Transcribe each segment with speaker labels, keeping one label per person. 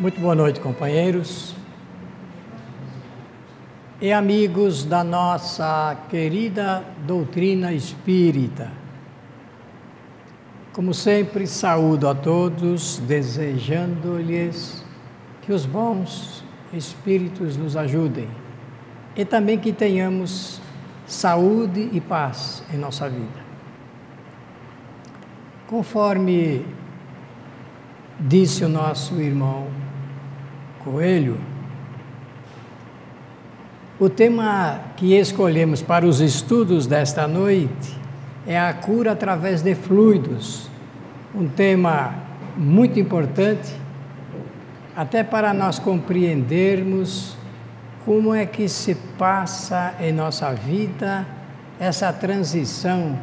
Speaker 1: Muito boa noite, companheiros e amigos da nossa querida doutrina espírita. Como sempre, saúdo a todos, desejando-lhes que os bons espíritos nos ajudem e também que tenhamos saúde e paz em nossa vida. Conforme disse o nosso irmão Coelho, o tema que escolhemos para os estudos desta noite é a cura através de fluidos, um tema muito importante, até para nós compreendermos como é que se passa em nossa vida essa transição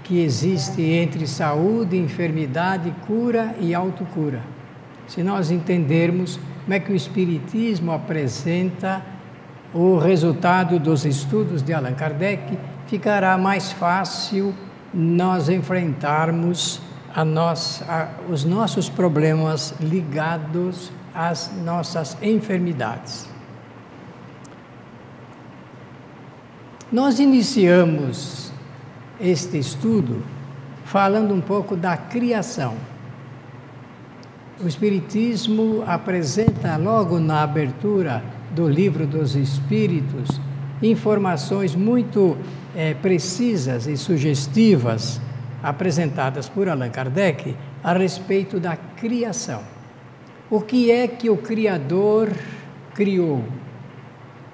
Speaker 1: que existe entre saúde, enfermidade, cura e autocura. Se nós entendermos como é que o Espiritismo apresenta o resultado dos estudos de Allan Kardec, ficará mais fácil nós enfrentarmos os nossos problemas ligados às nossas enfermidades. Nós iniciamos este estudo falando um pouco da criação. O Espiritismo apresenta logo na abertura do Livro dos Espíritos informações muito precisas e sugestivas apresentadas por Allan Kardec a respeito da criação. O que é que o Criador criou?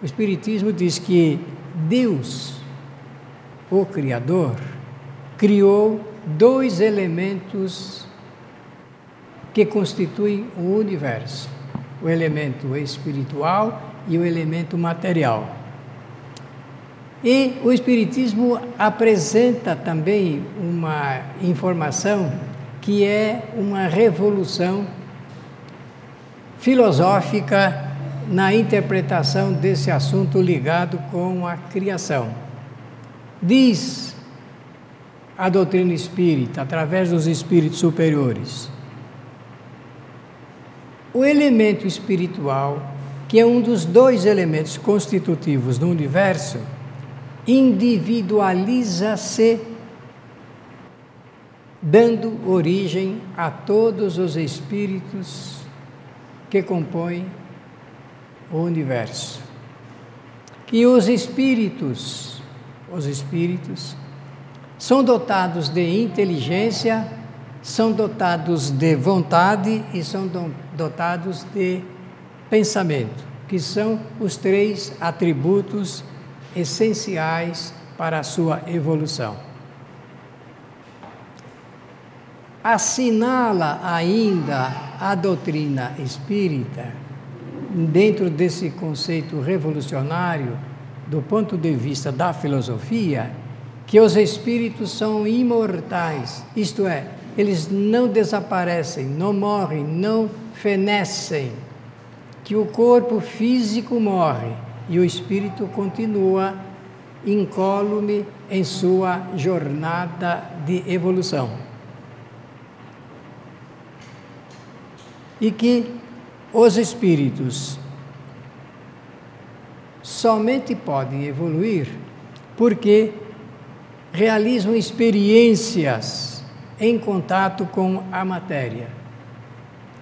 Speaker 1: O Espiritismo diz que Deus, o Criador, criou dois elementos que constituem o universo: o elemento espiritual e o elemento material. E o Espiritismo apresenta também uma informação que é uma revolução filosófica na interpretação desse assunto ligado com a criação. Diz a doutrina espírita, através dos espíritos superiores, o elemento espiritual, que é um dos dois elementos constitutivos do universo, individualiza-se, dando origem a todos os espíritos que compõem o universo. E os espíritos são dotados de inteligência, são dotados de vontade e são dotados de pensamento, que são os três atributos essenciais para a sua evolução. Assinala ainda a doutrina espírita, dentro desse conceito revolucionário, do ponto de vista da filosofia, que os espíritos são imortais, isto é, eles não desaparecem, não morrem, não fenecem, que o corpo físico morre e o espírito continua incólume em sua jornada de evolução. E que os espíritos somente podem evoluir porque realizam experiências em contato com a matéria.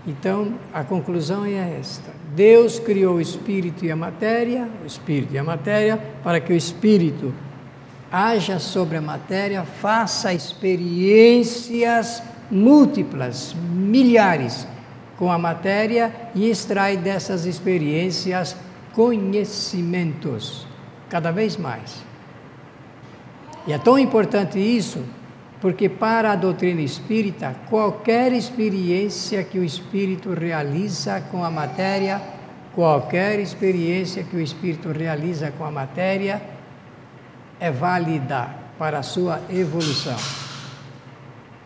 Speaker 1: Então, a conclusão é esta: Deus criou o espírito e a matéria, para que o espírito haja sobre a matéria, faça experiências múltiplas, milhares, com a matéria e extrai dessas experiências conhecimentos, cada vez mais. E é tão importante isso, porque para a doutrina espírita, qualquer experiência que o espírito realiza com a matéria, é válida para a sua evolução.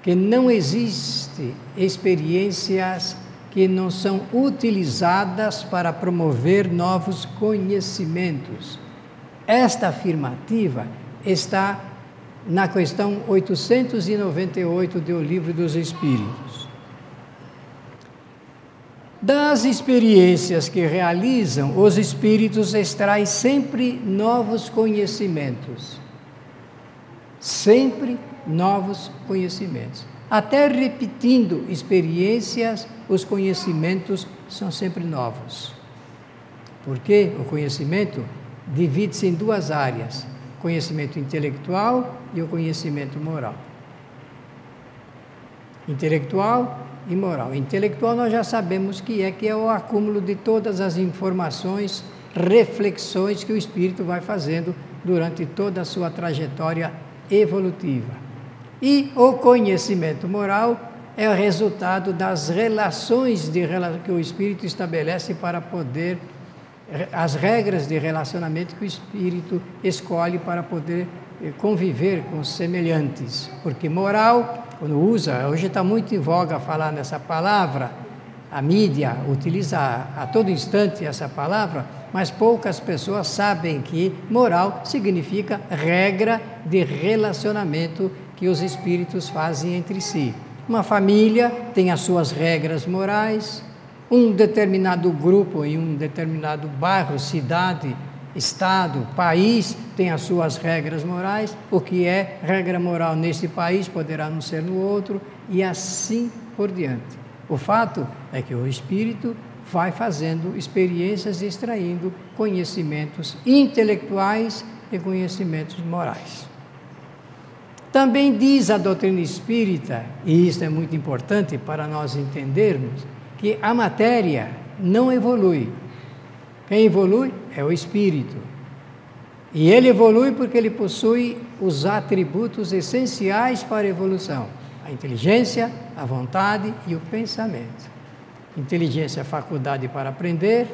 Speaker 1: Que não existe experiências que não são utilizadas para promover novos conhecimentos. Esta afirmativa está na questão 898 do Livro dos Espíritos. Das experiências que realizam, os espíritos extraem sempre novos conhecimentos. Sempre novos conhecimentos. Até repetindo experiências, os conhecimentos são sempre novos. Porque o conhecimento divide-se em duas áreas: conhecimento intelectual e o conhecimento moral. Intelectual e moral. Intelectual nós já sabemos que é o acúmulo de todas as informações, reflexões que o espírito vai fazendo durante toda a sua trajetória evolutiva. E o conhecimento moral é o resultado das relações que o espírito estabelece para poder, as regras de relacionamento que o espírito escolhe para poder conviver com os semelhantes. Porque moral, quando usa, hoje está muito em voga falar nessa palavra, a mídia utiliza a todo instante essa palavra, mas poucas pessoas sabem que moral significa regra de relacionamento que os espíritos fazem entre si. Uma família tem as suas regras morais, um determinado grupo em um determinado bairro, cidade, estado, país tem as suas regras morais. O que é regra moral nesse país poderá não ser no outro, e assim por diante. O fato é que o espírito vai fazendo experiências e extraindo conhecimentos intelectuais e conhecimentos morais. Também diz a doutrina espírita, e isso é muito importante para nós entendermos, que a matéria não evolui. Quem evolui é o espírito. E ele evolui porque ele possui os atributos essenciais para a evolução: a inteligência, a vontade e o pensamento. Inteligência, a faculdade para aprender,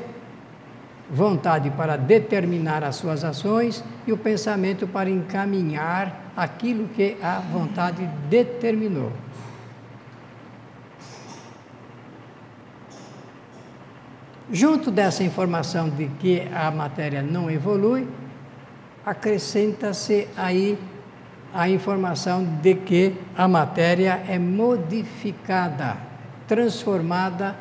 Speaker 1: vontade para determinar as suas ações e o pensamento para encaminhar aquilo que a vontade determinou. Junto dessa informação de que a matéria não evolui, acrescenta-se aí a informação de que a matéria é modificada, transformada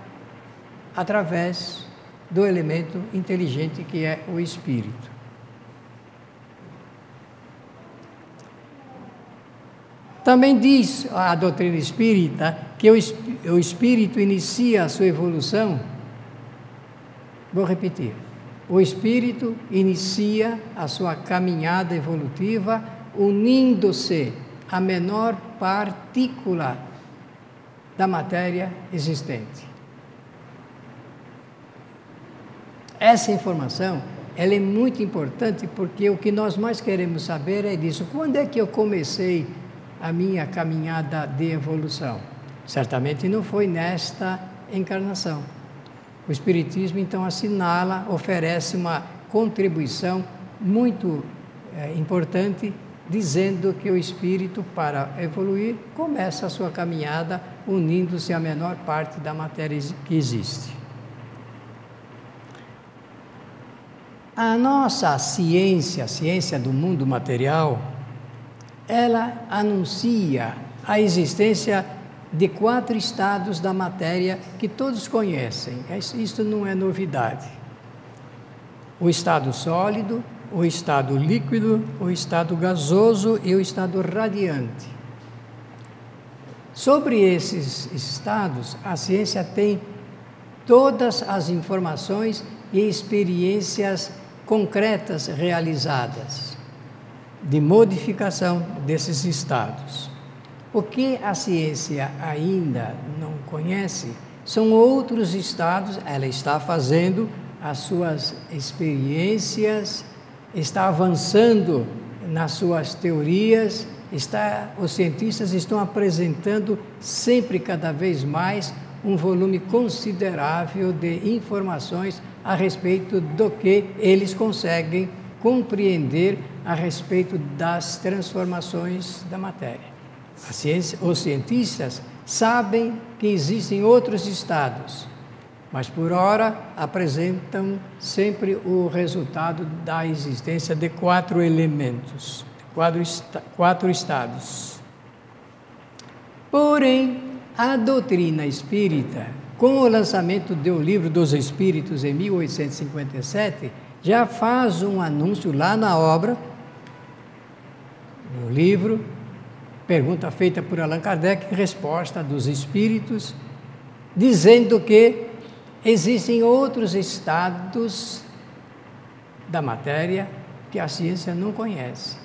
Speaker 1: através do elemento inteligente que é o espírito. Também diz a doutrina espírita que o espírito inicia a sua evolução. Vou repetir. O espírito inicia a sua caminhada evolutiva unindo-se à menor partícula da matéria existente. Essa informação, ela é muito importante, porque o que nós mais queremos saber é disso. Quando é que eu comecei a minha caminhada de evolução? Certamente não foi nesta encarnação. O Espiritismo, então, assinala, oferece uma contribuição muito importante, dizendo que o espírito, para evoluir, começa a sua caminhada unindo-se à menor parte da matéria que existe. A nossa ciência, a ciência do mundo material, ela anuncia a existência de 4 estados da matéria que todos conhecem. Isso não é novidade. O estado sólido, o estado líquido, o estado gasoso e o estado radiante. Sobre esses estados, a ciência tem todas as informações e experiências concretas realizadas de modificação desses estados. O que a ciência ainda não conhece são outros estados. Ela está fazendo as suas experiências, está avançando nas suas teorias, os cientistas estão apresentando sempre, cada vez mais, um volume considerável de informações a respeito do que eles conseguem compreender a respeito das transformações da matéria. A ciência, os cientistas sabem que existem outros estados, mas por ora apresentam sempre o resultado da existência de 4 elementos, 4 estados. Porém, a doutrina espírita com o lançamento do Livro dos Espíritos em 1857, já faz um anúncio lá na obra, no livro, pergunta feita por Allan Kardec, resposta dos Espíritos, dizendo que existem outros estados da matéria que a ciência não conhece.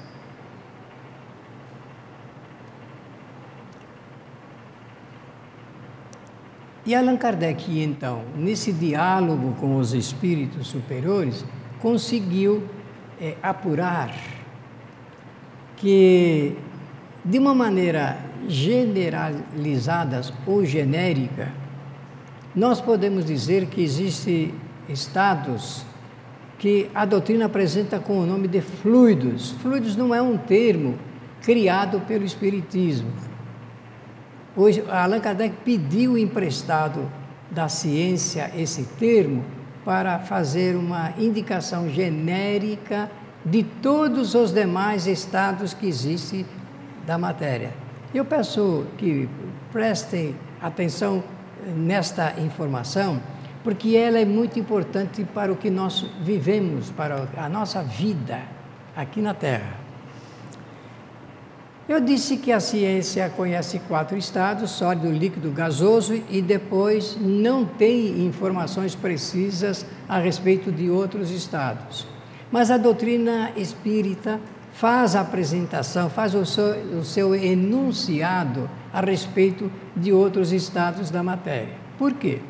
Speaker 1: E Allan Kardec, então, nesse diálogo com os espíritos superiores, conseguiu apurar que, de uma maneira generalizada ou genérica, nós podemos dizer que existem estados que a doutrina apresenta com o nome de fluidos. Fluidos não é um termo criado pelo Espiritismo. Hoje, Allan Kardec pediu emprestado da ciência esse termo para fazer uma indicação genérica de todos os demais estados que existem da matéria. Eu peço que prestem atenção nesta informação, porque ela é muito importante para o que nós vivemos, para a nossa vida aqui na Terra. Eu disse que a ciência conhece 4 estados, sólido, líquido, gasoso, e depois não tem informações precisas a respeito de outros estados. Mas a doutrina espírita faz a apresentação, faz o seu enunciado a respeito de outros estados da matéria. Por quê?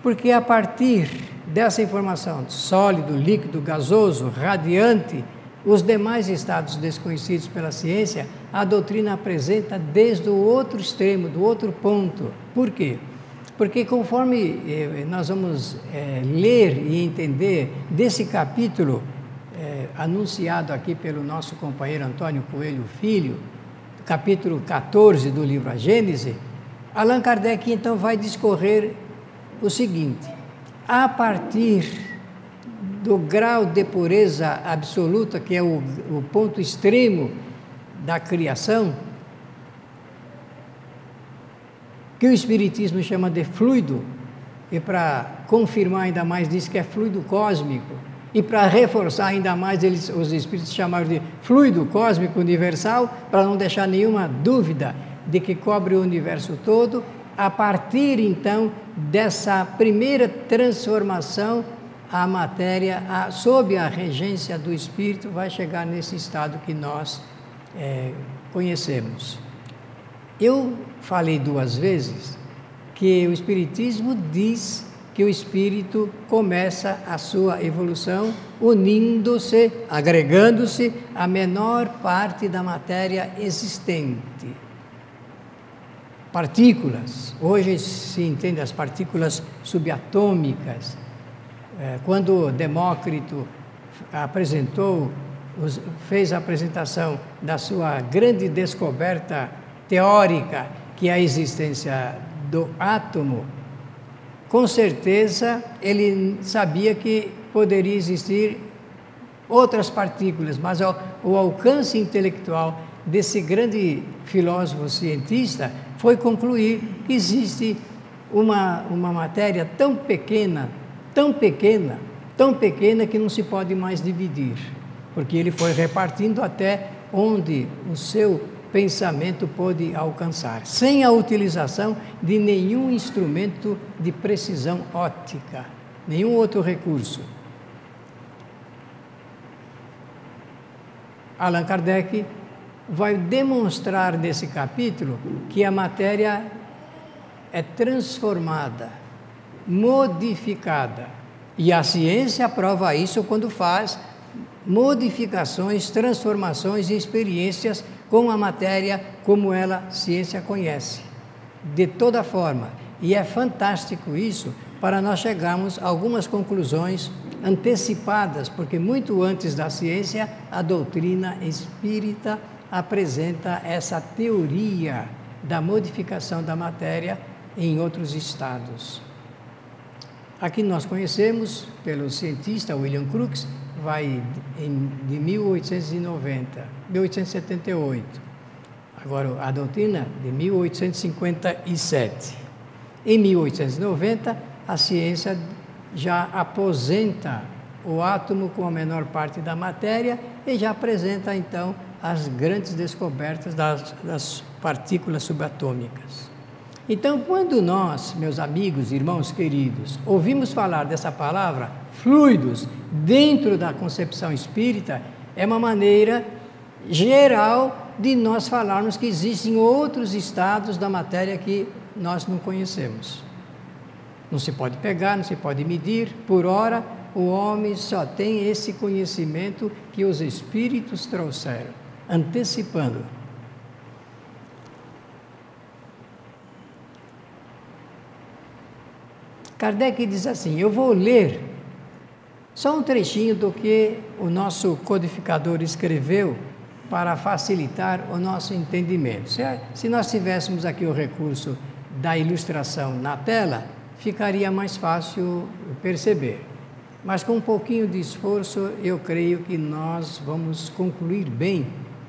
Speaker 1: Porque a partir dessa informação, sólido, líquido, gasoso, radiante, os demais estados desconhecidos pela ciência, a doutrina apresenta desde o outro extremo, do outro ponto. Por quê? Porque conforme nós vamos ler e entender desse capítulo anunciado aqui pelo nosso companheiro Antônio Coelho Filho, capítulo 14 do livro A Gênese, Allan Kardec então vai discorrer o seguinte: a partir do grau de pureza absoluta, que é o ponto extremo da criação, que o Espiritismo chama de fluido, e para confirmar ainda mais diz que é fluido cósmico, e para reforçar ainda mais os Espíritos chamaram de fluido cósmico universal, para não deixar nenhuma dúvida de que cobre o universo todo. A partir então dessa primeira transformação, a matéria, sob a regência do Espírito, vai chegar nesse estado que nós conhecemos. Eu falei 2 vezes que o Espiritismo diz que o Espírito começa a sua evolução unindo-se, agregando-se à menor parte da matéria existente. Partículas, hoje se entende as partículas subatômicas. Quando Demócrito fez a apresentação da sua grande descoberta teórica, que é a existência do átomo, com certeza ele sabia que poderia existir outras partículas, mas o alcance intelectual desse grande filósofo cientista foi concluir que existe uma matéria tão pequena que não se pode mais dividir, porque ele foi repartindo até onde o seu pensamento pôde alcançar, sem a utilização de nenhum instrumento de precisão óptica, nenhum outro recurso. Allan Kardec vai demonstrar nesse capítulo que a matéria é transformada, modificada, e a ciência prova isso quando faz modificações, transformações e experiências com a matéria como ela, ciência, conhece, de toda forma. E é fantástico isso para nós chegarmos a algumas conclusões antecipadas, porque muito antes da ciência, a doutrina espírita apresenta essa teoria da modificação da matéria em outros estados. Aqui nós conhecemos, pelo cientista William Crookes, vai de 1878. Agora, a doutrina de 1857. Em 1890, a ciência já aposenta o átomo com a menor parte da matéria e já apresenta, então, as grandes descobertas das partículas subatômicas. Então, quando nós, meus amigos, irmãos queridos, ouvimos falar dessa palavra, fluidos, dentro da concepção espírita, é uma maneira geral de nós falarmos que existem outros estados da matéria que nós não conhecemos. Não se pode pegar, não se pode medir. Por ora, o homem só tem esse conhecimento que os espíritos trouxeram, antecipando. Kardec diz assim, eu vou ler só um trechinho do que o nosso codificador escreveu para facilitar o nosso entendimento. Se nós tivéssemos aqui o recurso da ilustração na tela, ficaria mais fácil perceber. Mas com um pouquinho de esforço, eu creio que nós vamos concluir bem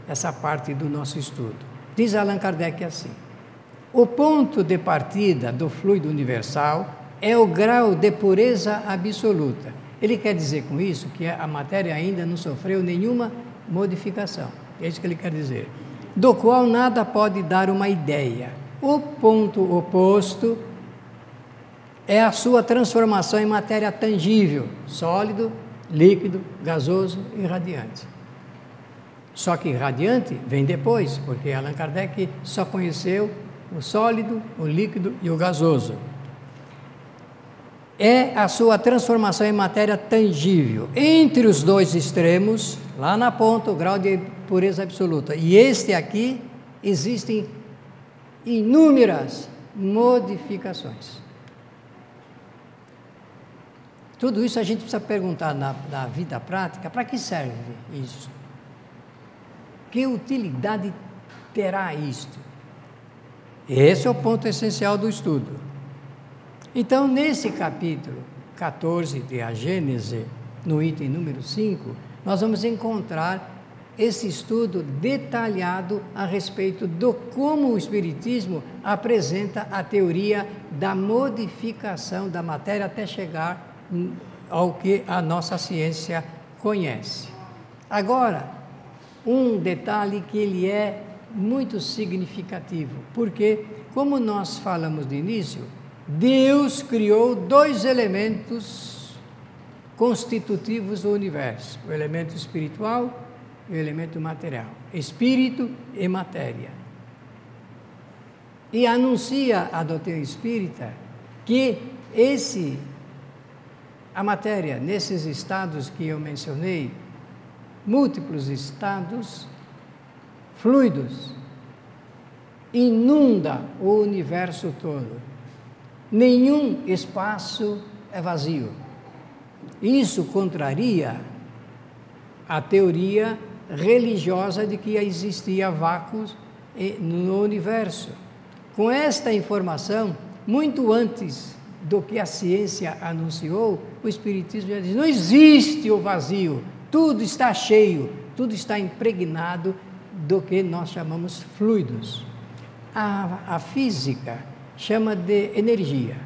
Speaker 1: essa parte do nosso estudo. Diz Allan Kardec assim, o ponto de partida do fluido universal é o grau de pureza absoluta. Ele quer dizer com isso que a matéria ainda não sofreu nenhuma modificação. É isso que ele quer dizer. Do qual nada pode dar uma ideia. O ponto oposto é a sua transformação em matéria tangível, sólido, líquido, gasoso e radiante. Só que radiante vem depois, porque Allan Kardec só conheceu o sólido, o líquido e o gasoso. É a sua transformação em matéria tangível. Entre os dois extremos, lá na ponta, o grau de pureza absoluta. E este aqui, existem inúmeras modificações. Tudo isso a gente precisa perguntar na vida prática, para que serve isso? Que utilidade terá isto? Esse é o ponto essencial do estudo. Então, nesse capítulo 14 de A Gênese, no item número 5, nós vamos encontrar esse estudo detalhado a respeito do como o Espiritismo apresenta a teoria da modificação da matéria até chegar ao que a nossa ciência conhece. Agora, um detalhe que ele é muito significativo, porque, como nós falamos de início, Deus criou dois elementos constitutivos do universo, o elemento espiritual e o elemento material, espírito e matéria. E anuncia a doutrina espírita que a matéria, nesses estados que eu mencionei, múltiplos estados, fluidos, inunda o universo todo. Nenhum espaço é vazio. Isso contraria a teoria religiosa de que existia vácuos no universo. Com esta informação, muito antes do que a ciência anunciou, o Espiritismo já diz, não existe o vazio, tudo está cheio, tudo está impregnado do que nós chamamos fluidos. A física chama de energia,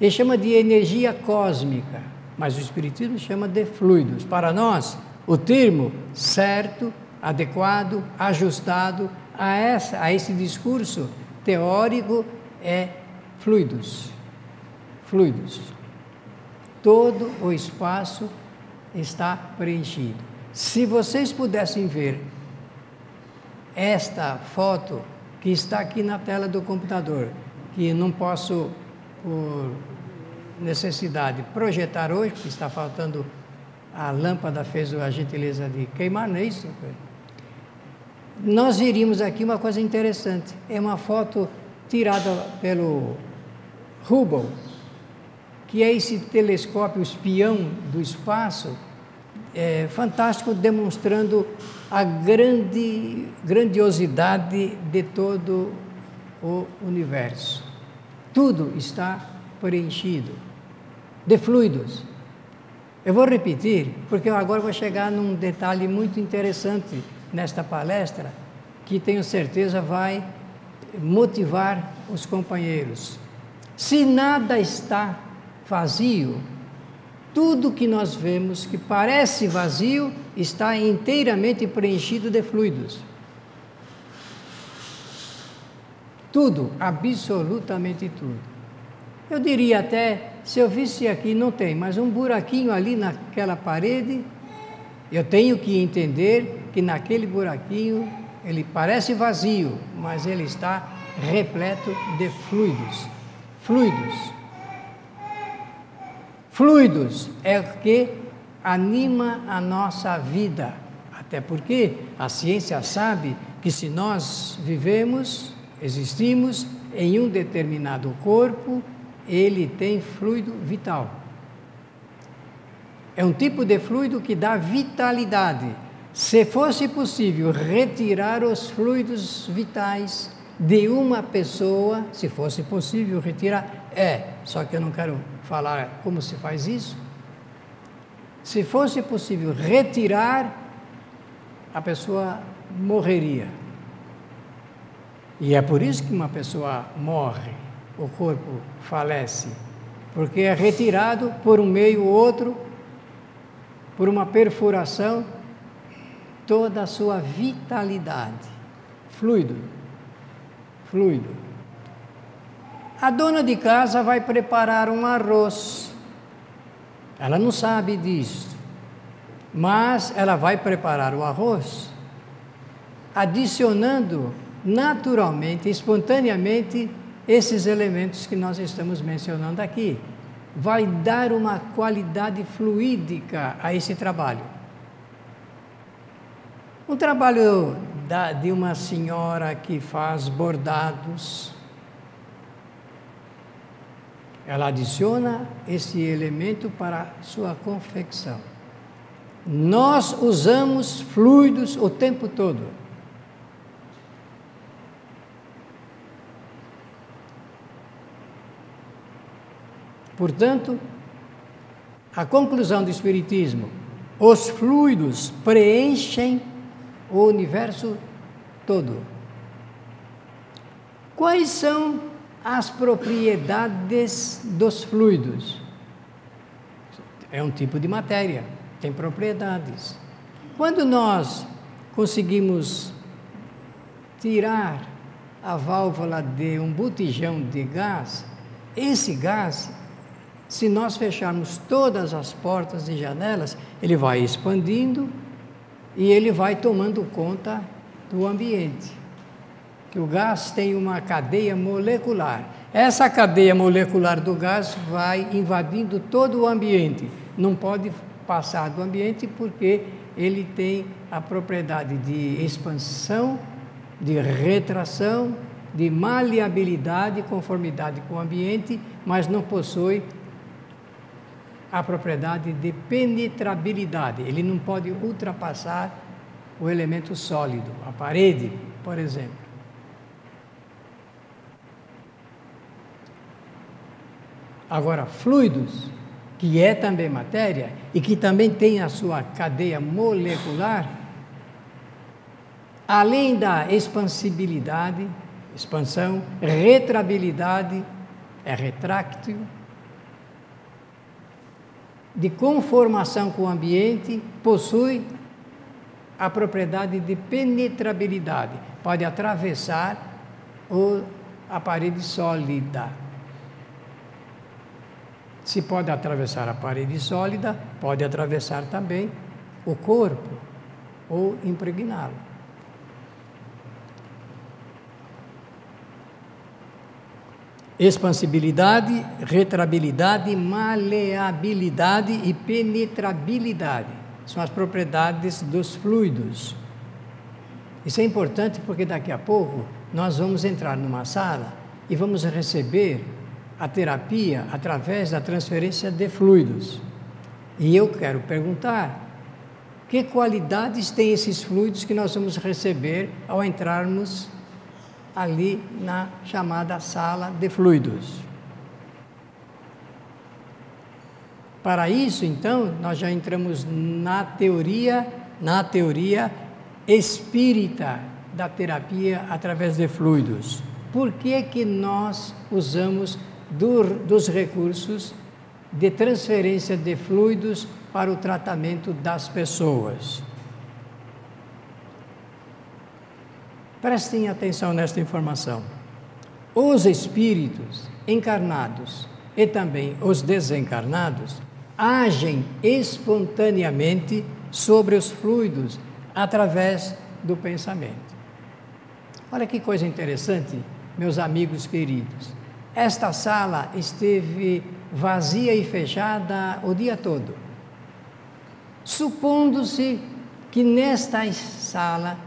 Speaker 1: e chama de energia cósmica, mas o Espiritismo chama de fluidos. Para nós, o termo certo, adequado, ajustado a esse discurso teórico é fluidos. Fluidos. Todo o espaço está preenchido. Se vocês pudessem ver esta foto que está aqui na tela do computador, que não posso, por necessidade, projetar hoje, porque está faltando, a lâmpada fez a gentileza de queimar, não é isso? Nós veríamos aqui uma coisa interessante, é uma foto tirada pelo Hubble, que é esse telescópio espião do espaço, fantástico, demonstrando a grandiosidade de todo o universo. Tudo está preenchido de fluidos. Eu vou repetir, porque eu agora vou chegar num detalhe muito interessante nesta palestra, que tenho certeza vai motivar os companheiros. Se nada está vazio, tudo que nós vemos que parece vazio está inteiramente preenchido de fluidos. Tudo, absolutamente tudo. Eu diria até, se eu visse aqui, não tem, mas um buraquinho ali naquela parede, eu tenho que entender que naquele buraquinho, ele parece vazio, mas ele está repleto de fluidos. Fluidos. Fluidos é o que anima a nossa vida. Até porque a ciência sabe que se nós vivemos, existimos em um determinado corpo, ele tem fluido vital. É um tipo de fluido que dá vitalidade. Se fosse possível retirar os fluidos vitais de uma pessoa, se fosse possível retirar, só que eu não quero falar como se faz isso. Se fosse possível retirar, a pessoa morreria. E é por isso que uma pessoa morre, o corpo falece, porque é retirado por um meio ou outro, por uma perfuração, toda a sua vitalidade. Fluido. A dona de casa vai preparar um arroz. Ela não sabe disso, mas ela vai preparar o arroz, adicionando naturalmente, espontaneamente, esses elementos que nós estamos mencionando aqui. Vai dar uma qualidade fluídica a esse trabalho. Um trabalho de uma senhora que faz bordados. Ela adiciona esse elemento para sua confecção. Nós usamos fluidos o tempo todo. Portanto, a conclusão do Espiritismo, os fluidos preenchem o universo todo. Quais são as propriedades dos fluidos? É um tipo de matéria, tem propriedades. Quando nós conseguimos tirar a válvula de um botijão de gás, esse gás, se nós fecharmos todas as portas e janelas, ele vai expandindo e ele vai tomando conta do ambiente. Que o gás tem uma cadeia molecular. Essa cadeia molecular do gás vai invadindo todo o ambiente. Não pode passar do ambiente porque ele tem a propriedade de expansão, de retração, de maleabilidade, conformidade com o ambiente, mas não possui a propriedade de penetrabilidade. Ele não pode ultrapassar o elemento sólido, a parede, por exemplo. Agora, fluidos, que é também matéria e que também tem a sua cadeia molecular, além da expansibilidade, expansão, retrabilidade, é retráctil, de conformação com o ambiente, possui a propriedade de penetrabilidade, pode atravessar a parede sólida. Se pode atravessar a parede sólida, pode atravessar também o corpo ou impregná-lo. Expansibilidade, retrabilidade, maleabilidade e penetrabilidade são as propriedades dos fluidos. Isso é importante porque daqui a pouco nós vamos entrar numa sala e vamos receber a terapia através da transferência de fluidos. E eu quero perguntar, que qualidades têm esses fluidos que nós vamos receber ao entrarmos ali na chamada sala de fluidos? Para isso, então, nós já entramos na teoria espírita da terapia através de fluidos. Por que que nós usamos dos recursos de transferência de fluidos para o tratamento das pessoas. Prestem atenção nesta informação. Os espíritos encarnados e também os desencarnados agem espontaneamente sobre os fluidos através do pensamento. Olha que coisa interessante, meus amigos queridos. Esta sala esteve vazia e fechada o dia todo. Supondo-se que nesta sala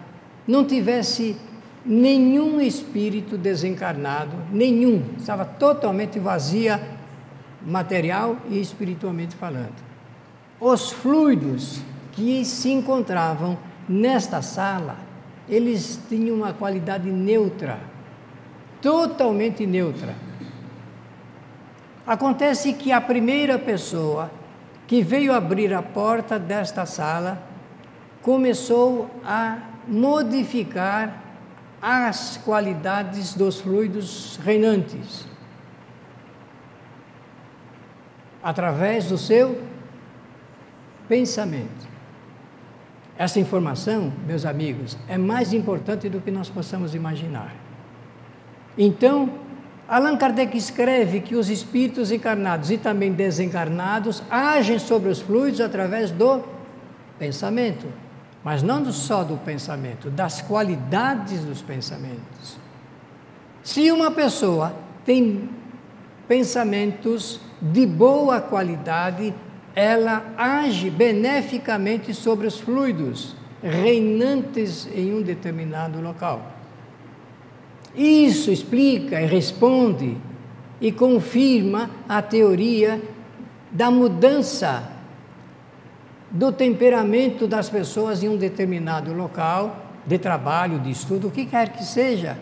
Speaker 1: não tivesse nenhum espírito desencarnado, nenhum, estava totalmente vazia, material e espiritualmente falando. Os fluidos que se encontravam nesta sala, eles tinham uma qualidade neutra, totalmente neutra. Acontece que a primeira pessoa que veio abrir a porta desta sala começou a modificar as qualidades dos fluidos reinantes através do seu pensamento. Essa informação, meus amigos, é mais importante do que nós possamos imaginar. Então, Allan Kardec escreve que os espíritos encarnados e também desencarnados agem sobre os fluidos através do pensamento, mas não só do pensamento, das qualidades dos pensamentos. Se uma pessoa tem pensamentos de boa qualidade, ela age beneficamente sobre os fluidos reinantes em um determinado local. Isso explica e responde e confirma a teoria da mudança do temperamento das pessoas em um determinado local de trabalho, de estudo, o que quer que seja,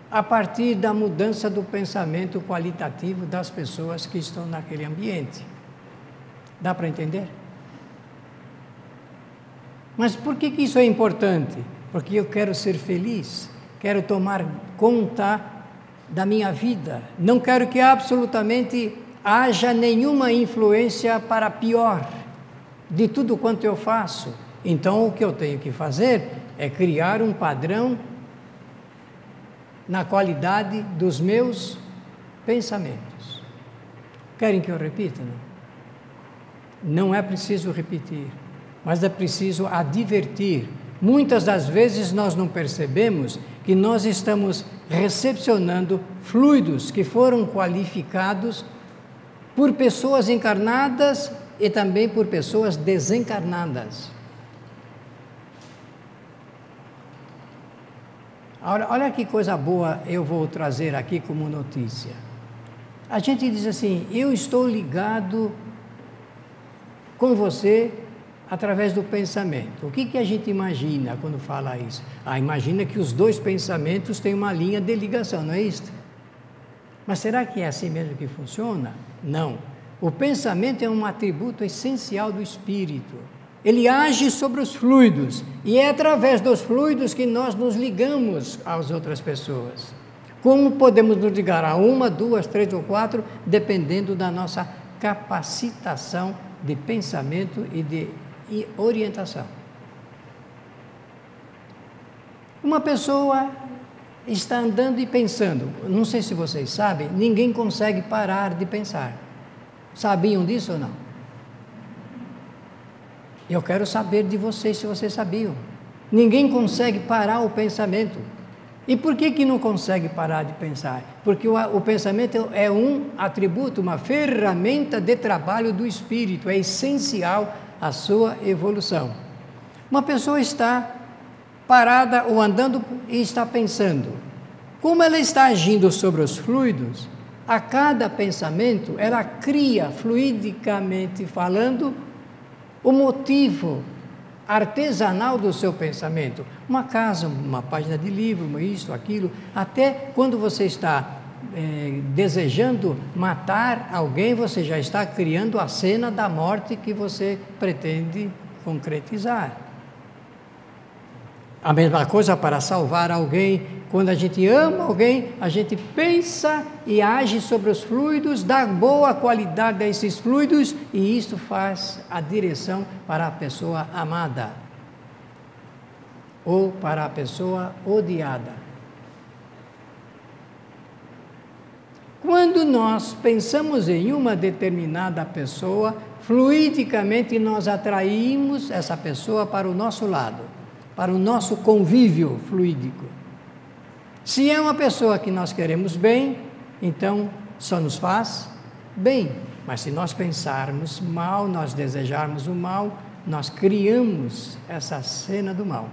Speaker 1: a partir da mudança do pensamento qualitativo das pessoas que estão naquele ambiente. Dá para entender? Mas por que isso é importante? Porque eu quero ser feliz, quero tomar conta da minha vida, não quero que absolutamente haja nenhuma influência para pior de tudo quanto eu faço. Então, o que eu tenho que fazer é criar um padrão na qualidade dos meus pensamentos. Querem que eu repita? Não é preciso repetir, mas é preciso advertir. Muitas das vezes nós não percebemos que nós estamos recepcionando fluidos que foram qualificados por pessoas encarnadas e também por pessoas desencarnadas. Olha que coisa boa eu vou trazer aqui como notícia. A gente diz assim, eu estou ligado com você através do pensamento. O que a gente imagina quando fala isso? Imagina que os dois pensamentos têm uma linha de ligação, não é isso? Mas será que é assim mesmo que funciona? Não. O pensamento é um atributo essencial do espírito. Ele age sobre os fluidos e é através dos fluidos que nós nos ligamos às outras pessoas. Como podemos nos ligar a uma, duas, três ou quatro, dependendo da nossa capacitação de pensamento e de orientação. Uma pessoa está andando e pensando, não sei se vocês sabem, ninguém consegue parar de pensar. Sabiam disso ou não? Eu quero saber de vocês se vocês sabiam. Ninguém consegue parar o pensamento. E por que não consegue parar de pensar? Porque o pensamento é um atributo, uma ferramenta de trabalho do espírito, é essencial à sua evolução. Uma pessoa está parada ou andando e está pensando. Como ela está agindo sobre os fluidos, a cada pensamento ela cria, fluidicamente falando, o motivo artesanal do seu pensamento. Uma casa, uma página de livro, isto, aquilo, até quando você está desejando matar alguém, você já está criando a cena da morte que você pretende concretizar. A mesma coisa para salvar alguém. Quando a gente ama alguém, a gente pensa e age sobre os fluidos, dá boa qualidade a esses fluidos e isso faz a direção para a pessoa amada ou para a pessoa odiada. Quando nós pensamos em uma determinada pessoa, fluidicamente nós atraímos essa pessoa para o nosso lado, para o nosso convívio fluídico. Se é uma pessoa que nós queremos bem, então só nos faz bem. Mas se nós pensarmos mal, nós desejarmos o mal, nós criamos essa cena do mal.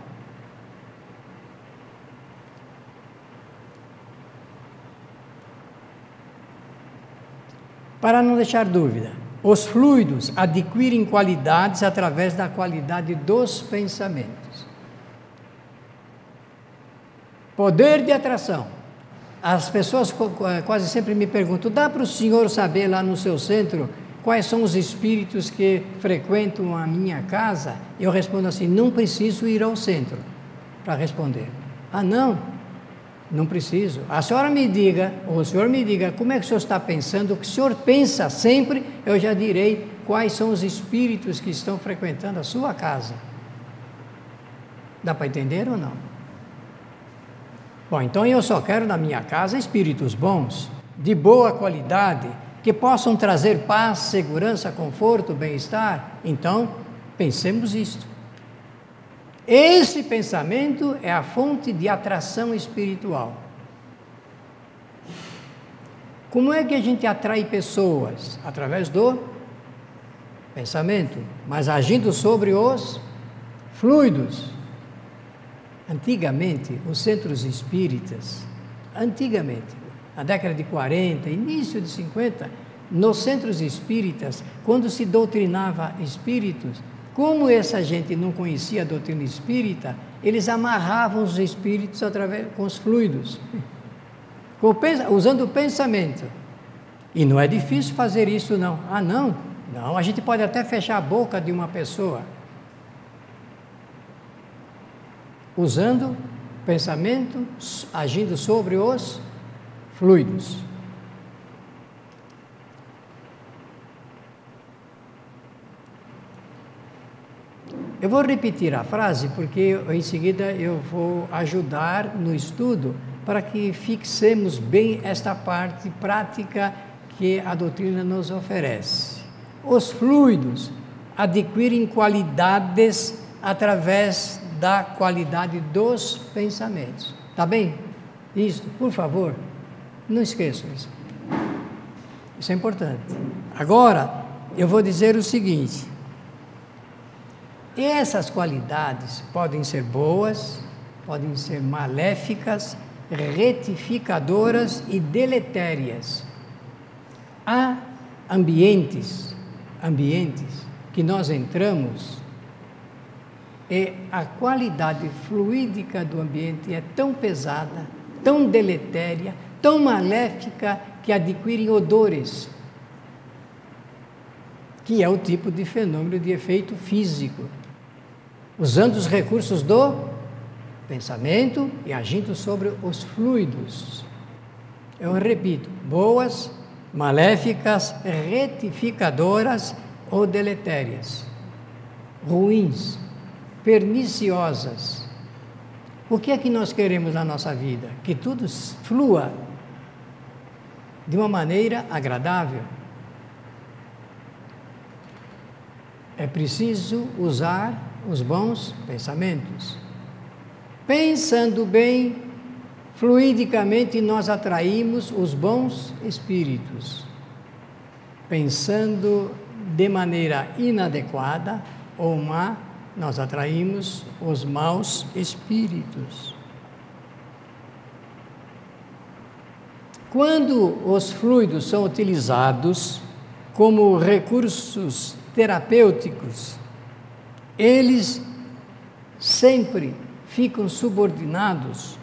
Speaker 1: Para não deixar dúvida, os fluidos adquirem qualidades através da qualidade dos pensamentos. Poder de atração. As pessoas quase sempre me perguntam, dá para o senhor saber lá no seu centro quais são os espíritos que frequentam a minha casa? Eu respondo assim, não preciso ir ao centro para responder. Ah, não preciso. A senhora me diga, ou o senhor me diga, como é que o senhor está pensando? O que o senhor pensa sempre, eu já direi quais são os espíritos que estão frequentando a sua casa. Dá para entender ou não? Bom, então eu só quero na minha casa espíritos bons, de boa qualidade, que possam trazer paz, segurança, conforto, bem-estar. Então, pensemos isto. Esse pensamento é a fonte de atração espiritual. Como é que a gente atrai pessoas? Através do pensamento, mas agindo sobre os fluidos. Antigamente, os centros espíritas, na década de 40, início de 50, nos centros espíritas, quando se doutrinava espíritos, como essa gente não conhecia a doutrina espírita, eles amarravam os espíritos com os fluidos, usando o pensamento. E não é difícil fazer isso, não. Ah, não, a gente pode até fechar a boca de uma pessoa, usando pensamento, agindo sobre os fluidos. Eu vou repetir a frase porque em seguida eu vou ajudar no estudo para que fixemos bem esta parte prática que a doutrina nos oferece. Os fluidos adquirem qualidades através da qualidade dos pensamentos. Tá bem? Isso, por favor, não esqueçam isso. Isso é importante. Agora, eu vou dizer o seguinte. Essas qualidades podem ser boas, podem ser maléficas, retificadoras e deletérias. Há ambientes que nós entramos e a qualidade fluídica do ambiente é tão pesada, tão deletéria, tão maléfica, que adquirem odores, que é o tipo de fenômeno de efeito físico, usando os recursos do pensamento e agindo sobre os fluidos. Eu repito, boas, maléficas, retificadoras ou deletérias, ruins, perniciosas. O que é que nós queremos na nossa vida? Que tudo flua de uma maneira agradável. É preciso usar os bons pensamentos. Pensando bem, fluidicamente nós atraímos os bons espíritos. Pensando de maneira inadequada ou má, nós atraímos os maus espíritos. Quando os fluidos são utilizados como recursos terapêuticos, eles sempre ficam subordinados,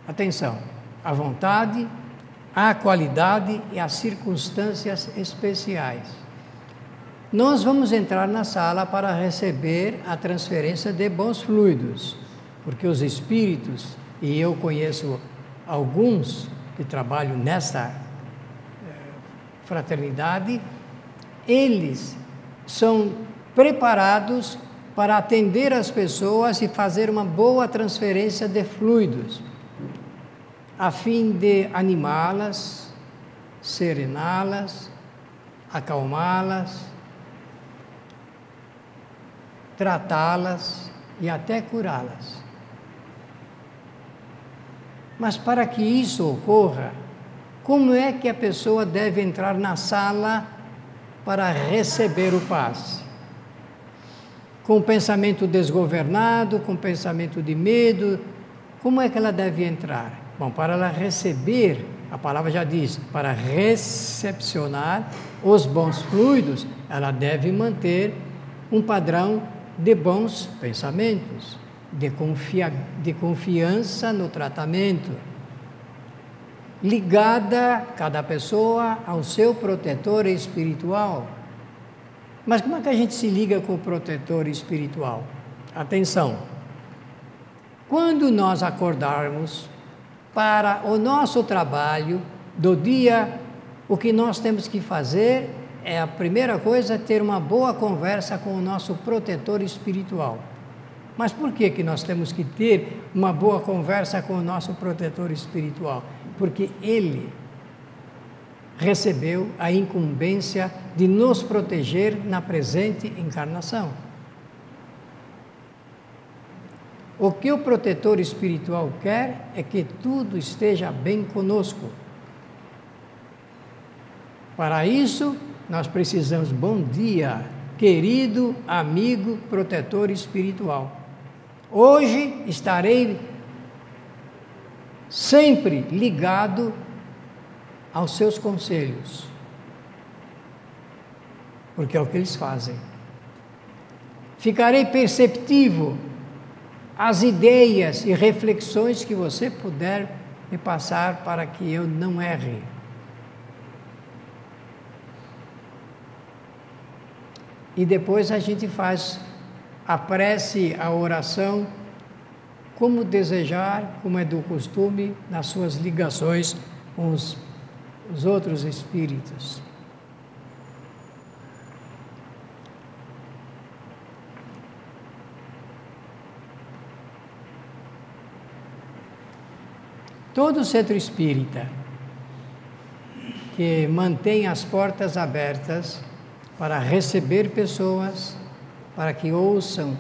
Speaker 1: atenção, à vontade, à qualidade e às circunstâncias especiais. nós vamos entrar na sala para receber a transferência de bons fluidos, porque os espíritos, e eu conheço alguns que trabalham nessa fraternidade, eles são preparados para atender as pessoas e fazer uma boa transferência de fluidos, a fim de animá-las, serená-las, acalmá-las, tratá-las e até curá-las. Mas para que isso ocorra, como é que a pessoa deve entrar na sala para receber o passe? Com pensamento desgovernado, com pensamento de medo, como é que ela deve entrar? Bom, para ela receber, a palavra já diz, para recepcionar os bons fluidos, ela deve manter um padrão de bons pensamentos, de confiança no tratamento, ligada cada pessoa ao seu protetor espiritual. Mas como é que a gente se liga com o protetor espiritual? Atenção! Quando nós acordarmos para o nosso trabalho do dia, o que nós temos que fazer é, a primeira coisa, ter uma boa conversa com o nosso protetor espiritual. Mas por que nós temos que ter uma boa conversa com o nosso protetor espiritual? Porque ele recebeu a incumbência de nos proteger na presente encarnação. O que o protetor espiritual quer é que tudo esteja bem conosco. Para isso, nós precisamos, bom dia, querido amigo protetor espiritual. Hoje estarei sempre ligado aos seus conselhos, porque é o que eles fazem. Ficarei perceptivo às ideias e reflexões que você puder me passar para que eu não erre. E depois a gente faz a prece, a oração, como desejar, como é do costume, nas suas ligações com os outros espíritos. Todo centro espírita que mantém as portas abertas para receber pessoas, para que ouçam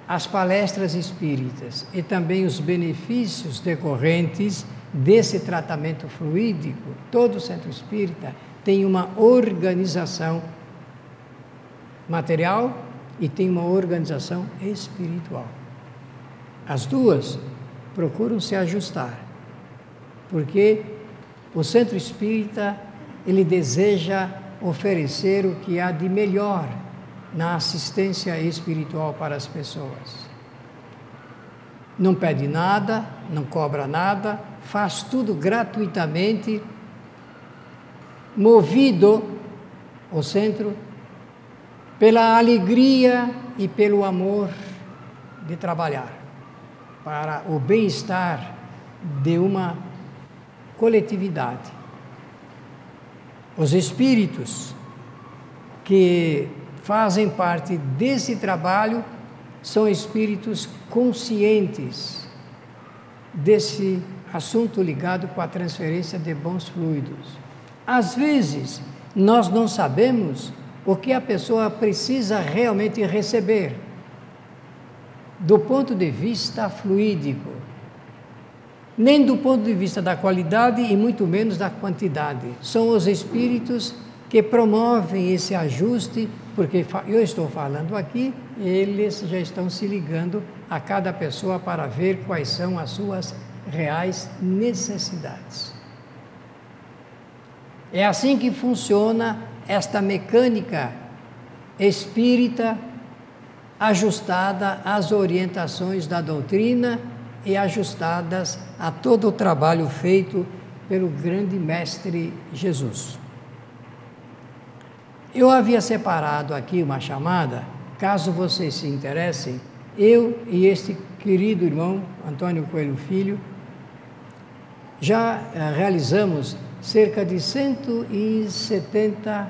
Speaker 1: as palestras espíritas e também os benefícios decorrentes desse tratamento fluídico, todo centro espírita tem uma organização material e tem uma organização espiritual. As duas procuram se ajustar, porque o centro espírita, ele deseja oferecer o que há de melhor na assistência espiritual para as pessoas. Não pede nada, não cobra nada, faz tudo gratuitamente, movido o centro pela alegria e pelo amor de trabalhar para o bem-estar de uma coletividade. Os espíritos que fazem parte desse trabalho são espíritos conscientes desse assunto ligado com a transferência de bons fluidos. Às vezes, nós não sabemos o que a pessoa precisa realmente receber, do ponto de vista fluídico, nem do ponto de vista da qualidade e muito menos da quantidade. São os espíritos que promovem esse ajuste, porque eu estou falando aqui, eles já estão se ligando a cada pessoa para ver quais são as suas reais necessidades. É assim que funciona esta mecânica espírita, ajustada às orientações da doutrina e ajustadas a todo o trabalho feito pelo grande Mestre Jesus. Eu havia separado aqui uma chamada, caso vocês se interessem, eu e este querido irmão, Antônio Coelho Filho, já realizamos cerca de 170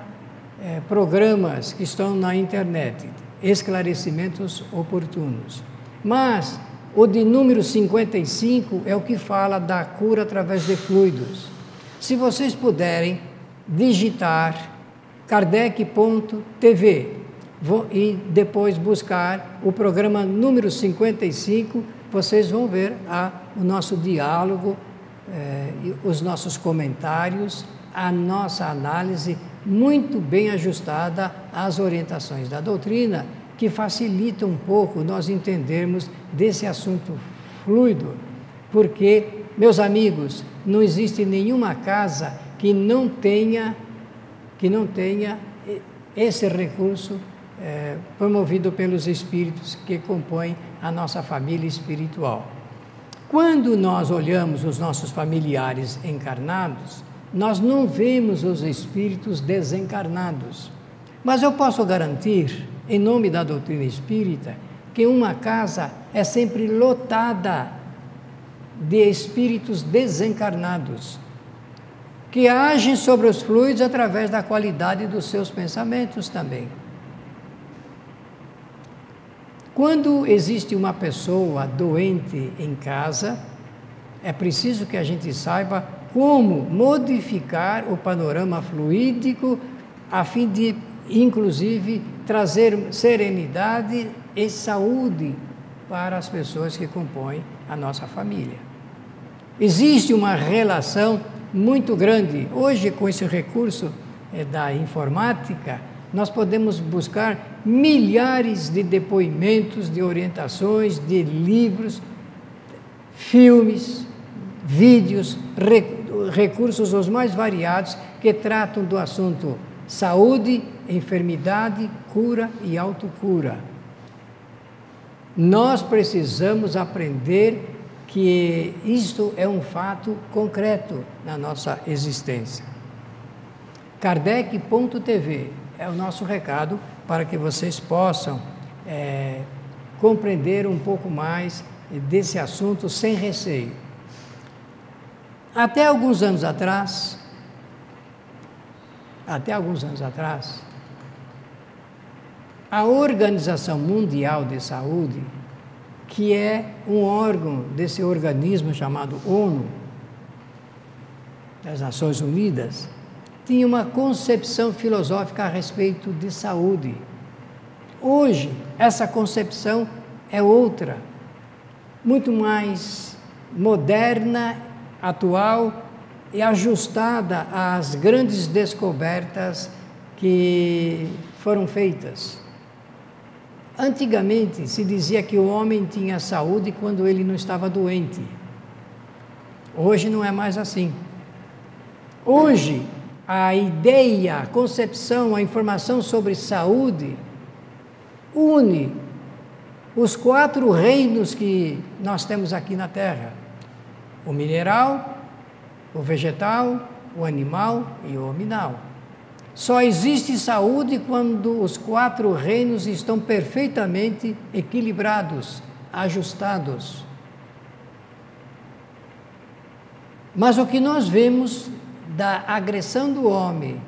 Speaker 1: programas que estão na internet, esclarecimentos oportunos. Mas o de número 55 é o que fala da cura através de fluidos. Se vocês puderem digitar kardec.tv e depois buscar o programa número 55, vocês vão ver o nosso diálogo, os nossos comentários, a nossa análise muito bem ajustada às orientações da doutrina, que facilita um pouco nós entendermos desse assunto fluido, porque, meus amigos, não existe nenhuma casa que não tenha esse recurso promovido pelos espíritos que compõem a nossa família espiritual. Quando nós olhamos os nossos familiares encarnados, nós não vemos os espíritos desencarnados. Mas eu posso garantir, em nome da doutrina espírita, que uma casa é sempre lotada de espíritos desencarnados, que agem sobre os fluidos através da qualidade dos seus pensamentos também. Quando existe uma pessoa doente em casa, é preciso que a gente saiba como modificar o panorama fluídico a fim de, inclusive, trazer serenidade e saúde para as pessoas que compõem a nossa família. Existe uma relação muito grande. Hoje, com esse recurso da informática, nós podemos buscar milhares de depoimentos, de orientações, de livros, filmes, vídeos, recursos os mais variados que tratam do assunto saúde, enfermidade, cura e autocura. Nós precisamos aprender que isto é um fato concreto na nossa existência. Kardec.tv é o nosso recado para que vocês possam compreender um pouco mais desse assunto sem receio. Até alguns anos atrás, a Organização Mundial de Saúde, que é um órgão desse organismo chamado ONU, das Nações Unidas, tinha uma concepção filosófica a respeito de saúde. Hoje, essa concepção é outra, muito mais moderna, atual e ajustada às grandes descobertas que foram feitas. Antigamente se dizia que o homem tinha saúde quando ele não estava doente. Hoje não é mais assim. Hoje, a ideia, a concepção, a informação sobre saúde une os 4 reinos que nós temos aqui na Terra: o mineral, o vegetal, o animal e o hominal. Só existe saúde quando os 4 reinos estão perfeitamente equilibrados, ajustados. Mas o que nós vemos da agressão do homem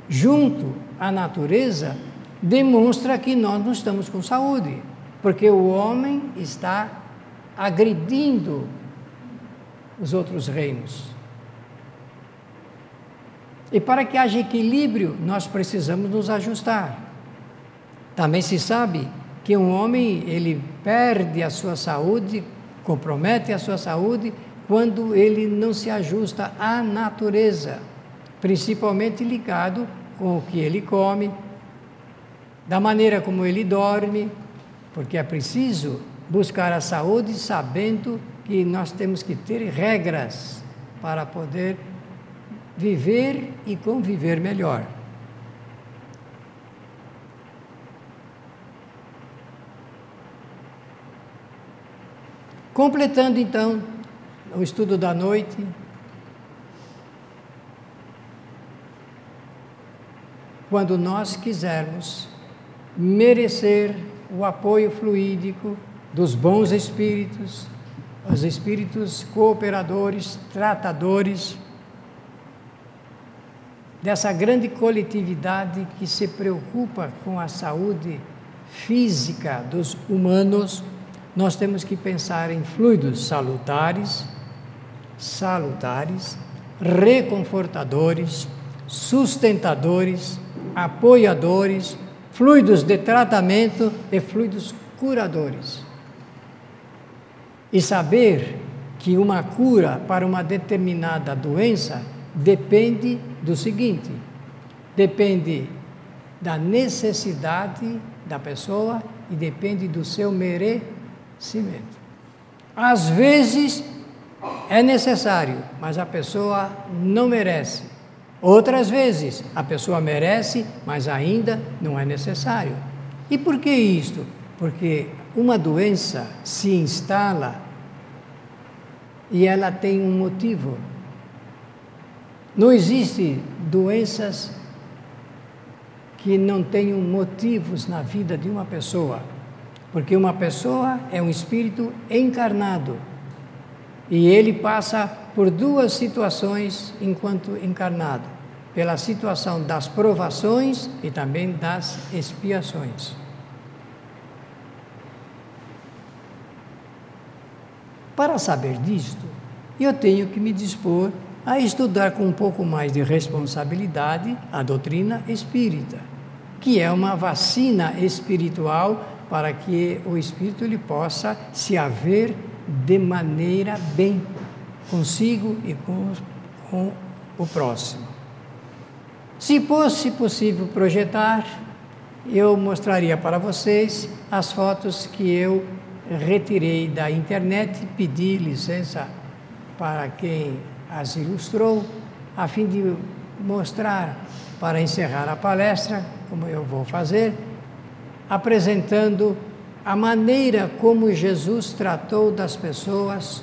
Speaker 1: junto à natureza demonstra que nós não estamos com saúde, porque o homem está agredindo os outros reinos. E para que haja equilíbrio, nós precisamos nos ajustar. Também se sabe que um homem, ele perde a sua saúde, compromete a sua saúde, quando ele não se ajusta à natureza, principalmente ligado com o que ele come, da maneira como ele dorme, porque é preciso buscar a saúde sabendo que nós temos que ter regras para poder viver e conviver melhor. Completando então o estudo da noite, quando nós quisermos merecer o apoio fluídico dos bons espíritos, os espíritos cooperadores, tratadores, dessa grande coletividade que se preocupa com a saúde física dos humanos. Nós temos que pensar em fluidos salutares, reconfortadores, sustentadores, apoiadores, fluidos de tratamento e fluidos curadores. E saber que uma cura para uma determinada doença depende do seguinte: depende da necessidade da pessoa e depende do seu merecimento. Às vezes é necessário, mas a pessoa não merece. Outras vezes a pessoa merece, mas ainda não é necessário. E por que isto? Porque uma doença se instala e ela tem um motivo. Não existem doenças que não tenham motivos na vida de uma pessoa, porque uma pessoa é um espírito encarnado e ele passa por duas situações enquanto encarnado, pela situação das provações e também das expiações. Para saber disto, eu tenho que me dispor a estudar com um pouco mais de responsabilidade a doutrina espírita, que é uma vacina espiritual para que o espírito ele possa se haver de maneira bem consigo e com o próximo. Se fosse possível projetar, eu mostraria para vocês as fotos que eu retirei da internet, pedi licença para quem as ilustrou, a fim de mostrar, para encerrar a palestra, como eu vou fazer, apresentando a maneira como Jesus tratou das pessoas,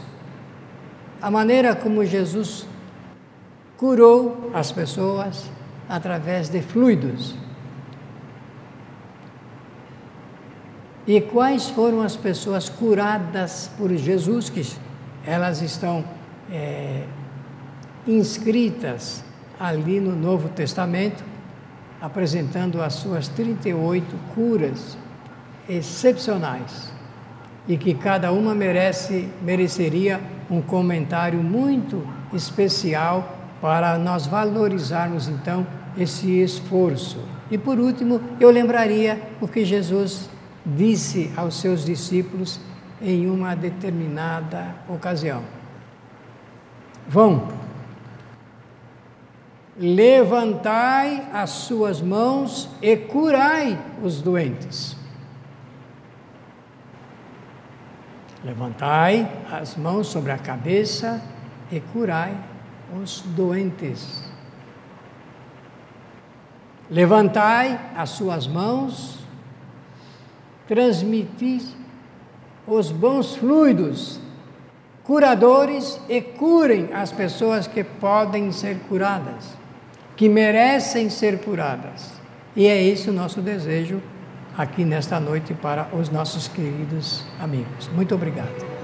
Speaker 1: a maneira como Jesus curou as pessoas através de fluidos. E quais foram as pessoas curadas por Jesus, que elas estão inscritas ali no Novo Testamento, apresentando as suas 38 curas excepcionais, e que cada uma mereceria um comentário muito especial para nós valorizarmos então esse esforço. E por último, eu lembraria o que Jesus disse aos seus discípulos em uma determinada ocasião: vão, levantai as suas mãos e curai os doentes. Levantai as mãos sobre a cabeça e curai os doentes. Levantai as suas mãos, transmiti os bons fluidos curadores e curem as pessoas que podem ser curadas, que merecem ser curadas. E é esse o nosso desejo aqui nesta noite para os nossos queridos amigos. Muito obrigado.